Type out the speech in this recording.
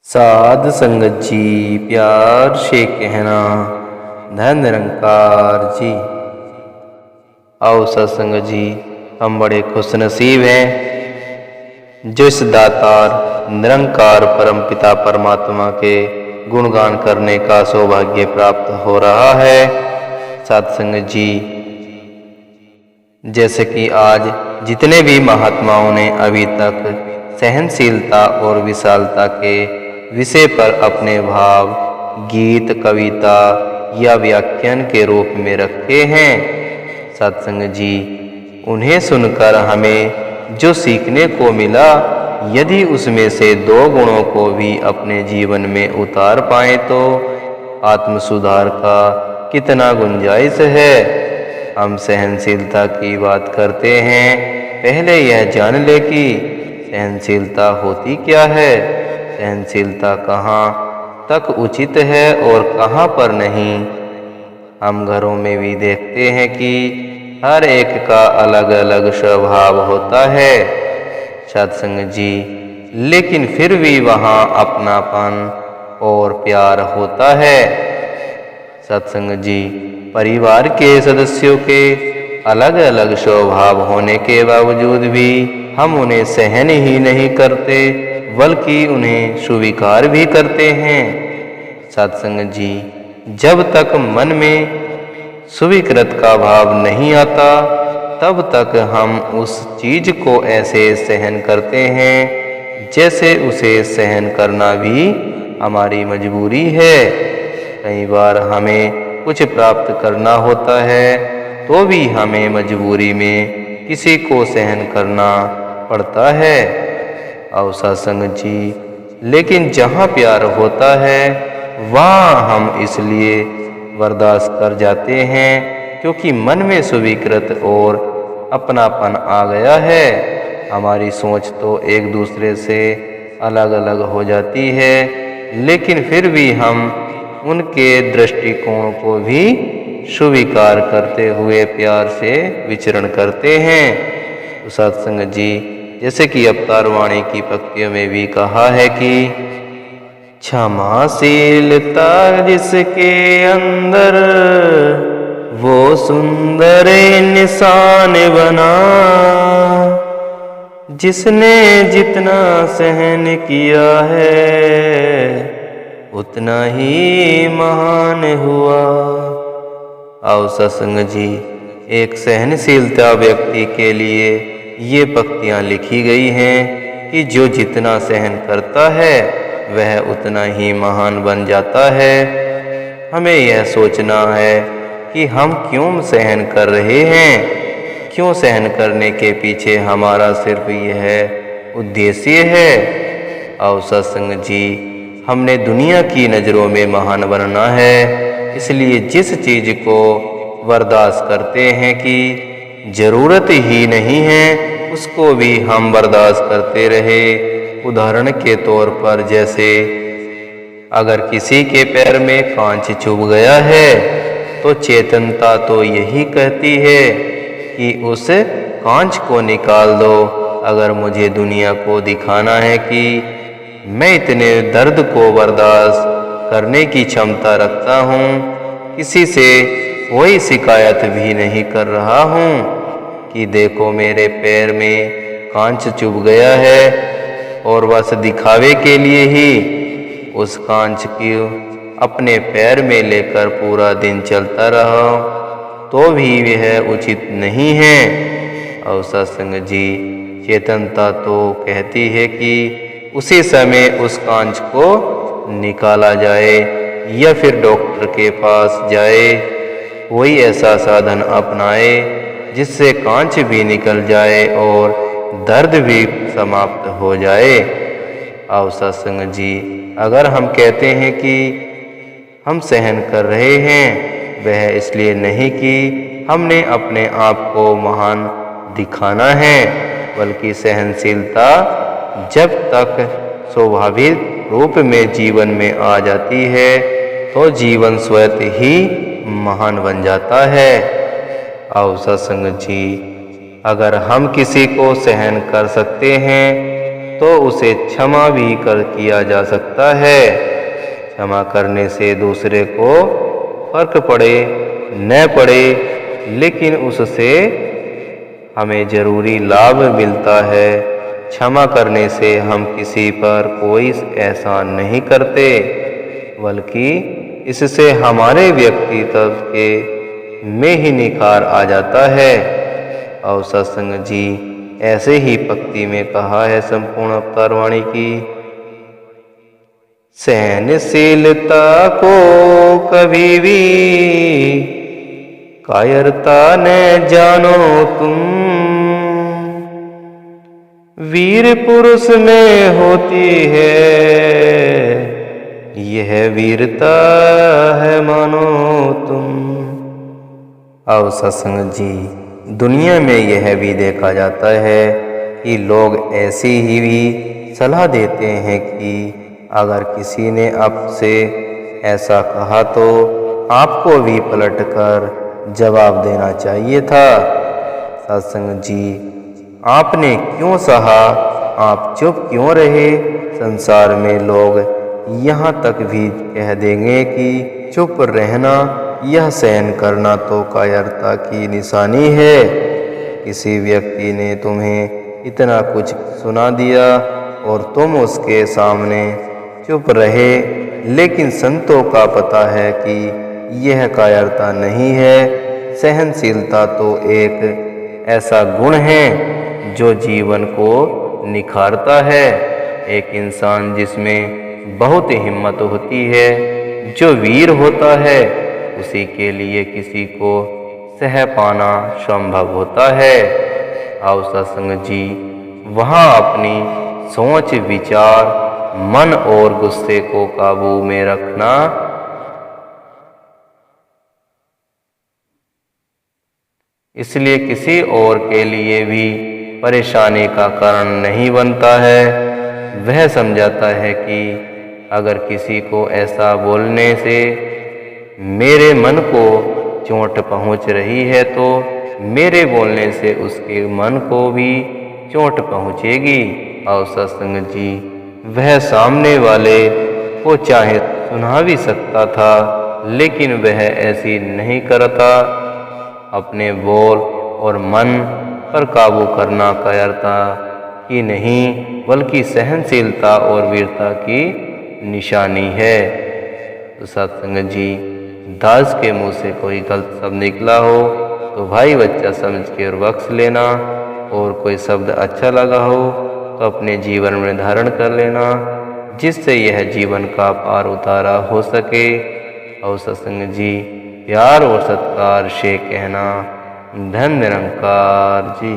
साध संगत जी प्यार से कहना धन निरंकार जी। आओ सत्संगत जी, हम बड़े खुश नसीब हैं जो इस दातार निरंकार परम पिता परमात्मा के गुणगान करने का सौभाग्य प्राप्त हो रहा है। सत्संगत जी, जैसे कि आज जितने भी महात्माओं ने अभी तक सहनशीलता और विशालता के विषय पर अपने भाव गीत, कविता या व्याख्यान के रूप में रखे हैं, सत्संग जी, उन्हें सुनकर हमें जो सीखने को मिला, यदि उसमें से 2 गुणों को भी अपने जीवन में उतार पाए तो आत्म सुधार का कितना गुंजाइश है। हम सहनशीलता की बात करते हैं, पहले यह जान ले कि सहनशीलता होती क्या है, सहनशीलता कहाँ तक उचित है और कहाँ पर नहीं। हम घरों में भी देखते हैं कि हर एक का अलग अलग स्वभाव होता है, सत्संग जी, लेकिन फिर भी वहाँ अपनापन और प्यार होता है। सत्संग जी, परिवार के सदस्यों के अलग अलग स्वभाव होने के बावजूद भी हम उन्हें सहन ही नहीं करते, बल्कि उन्हें स्वीकार भी करते हैं। सत्संग जी, जब तक मन में स्वीकृत का भाव नहीं आता, तब तक हम उस चीज को ऐसे सहन करते हैं जैसे उसे सहन करना भी हमारी मजबूरी है। कई बार हमें कुछ प्राप्त करना होता है तो भी हमें मजबूरी में किसी को सहन करना पड़ता है। और सत्संग जी, लेकिन जहाँ प्यार होता है वहाँ हम इसलिए बर्दाश्त कर जाते हैं क्योंकि मन में स्वीकृत और अपनापन आ गया है। हमारी सोच तो एक दूसरे से अलग अलग हो जाती है, लेकिन फिर भी हम उनके दृष्टिकोण को भी स्वीकार करते हुए प्यार से विचरण करते हैं। तो सत्संग जी, जैसे कि अवतार वाणी की पंक्तियों में भी कहा है कि क्षमाशीलता जिसके अंदर वो सुंदर निशान बना, जिसने जितना सहन किया है उतना ही महान हुआ। आओ सत्संग जी, एक सहनशीलता व्यक्ति के लिए ये पंक्तियाँ लिखी गई हैं कि जो जितना सहन करता है वह उतना ही महान बन जाता है। हमें यह सोचना है कि हम क्यों सहन कर रहे हैं, क्यों सहन करने के पीछे हमारा सिर्फ यह उद्देश्य है। आओ सत्संग जी, हमने दुनिया की नज़रों में महान बनना है, इसलिए जिस चीज़ को बर्दाश्त करते हैं कि ज़रूरत ही नहीं है, उसको भी हम बर्दाश्त करते रहे। उदाहरण के तौर पर, जैसे अगर किसी के पैर में कांच चुभ गया है तो चेतनता तो यही कहती है कि उस कांच को निकाल दो। अगर मुझे दुनिया को दिखाना है कि मैं इतने दर्द को बर्दाश्त करने की क्षमता रखता हूँ, किसी से कोई शिकायत भी नहीं कर रहा हूँ कि देखो मेरे पैर में कांच चुभ गया है, और बस दिखावे के लिए ही उस कांच की अपने पैर में लेकर पूरा दिन चलता रहा, तो भी यह उचित नहीं है। और सत्संग जी, चेतनता तो कहती है कि उसी समय उस कांच को निकाला जाए या फिर डॉक्टर के पास जाए, कोई ऐसा साधन अपनाए जिससे कांच भी निकल जाए और दर्द भी समाप्त हो जाए। आओ सत्संग जी, अगर हम कहते हैं कि हम सहन कर रहे हैं, वह इसलिए नहीं कि हमने अपने आप को महान दिखाना है, बल्कि सहनशीलता जब तक स्वाभाविक रूप में जीवन में आ जाती है तो जीवन स्वतः ही महान बन जाता है। आओ सत्संग जी, अगर हम किसी को सहन कर सकते हैं तो उसे क्षमा भी किया जा सकता है। क्षमा करने से दूसरे को फर्क पड़े न पड़े, लेकिन उससे हमें जरूरी लाभ मिलता है। क्षमा करने से हम किसी पर कोई एहसान नहीं करते, बल्कि इससे हमारे व्यक्तित्व के में ही निखार आ जाता है। और सत्संग जी ऐसे ही पक्ति में कहा है संपूर्ण अवतार वाणी की, सहनशीलता को कभी भी कायरता न जानो तुम, वीर पुरुष में होती है यह वीरता है मानो तुम। और सत्संग जी दुनिया में यह भी देखा जाता है कि लोग ऐसी ही भी सलाह देते हैं कि अगर किसी ने आपसे ऐसा कहा तो आपको भी पलटकर जवाब देना चाहिए था। सत्संग जी आपने क्यों सहा, आप चुप क्यों रहे? संसार में लोग यहाँ तक भी कह देंगे कि चुप रहना, यह सहन करना तो कायरता की निशानी है। किसी व्यक्ति ने तुम्हें इतना कुछ सुना दिया और तुम उसके सामने चुप रहे, लेकिन संतों का पता है कि यह कायरता नहीं है। सहनशीलता तो एक ऐसा गुण है जो जीवन को निखारता है। एक इंसान जिसमें बहुत हिम्मत होती है, जो वीर होता है, उसी के लिए किसी को सह पाना संभव होता है। और सत्संग जी वहाँ अपनी सोच विचार, मन और गुस्से को काबू में रखना इसलिए किसी और के लिए भी परेशानी का कारण नहीं बनता है। वह समझाता है कि अगर किसी को ऐसा बोलने से मेरे मन को चोट पहुंच रही है तो मेरे बोलने से उसके मन को भी चोट पहुंचेगी। और सत्संग जी वह सामने वाले को चाहे सुना भी सकता था, लेकिन वह ऐसी नहीं करता। अपने बोल और मन पर काबू करना कायरता की नहीं, बल्कि सहनशीलता और वीरता की निशानी है। तो सत्संग जी दास के मुंह से कोई गलत शब्द निकला हो तो भाई बच्चा समझ के और बख्श लेना, और कोई शब्द अच्छा लगा हो तो अपने जीवन में धारण कर लेना, जिससे यह जीवन का पार उतारा हो सके। और सत्संग जी प्यार और सत्कार से कहना, धन निरंकार जी।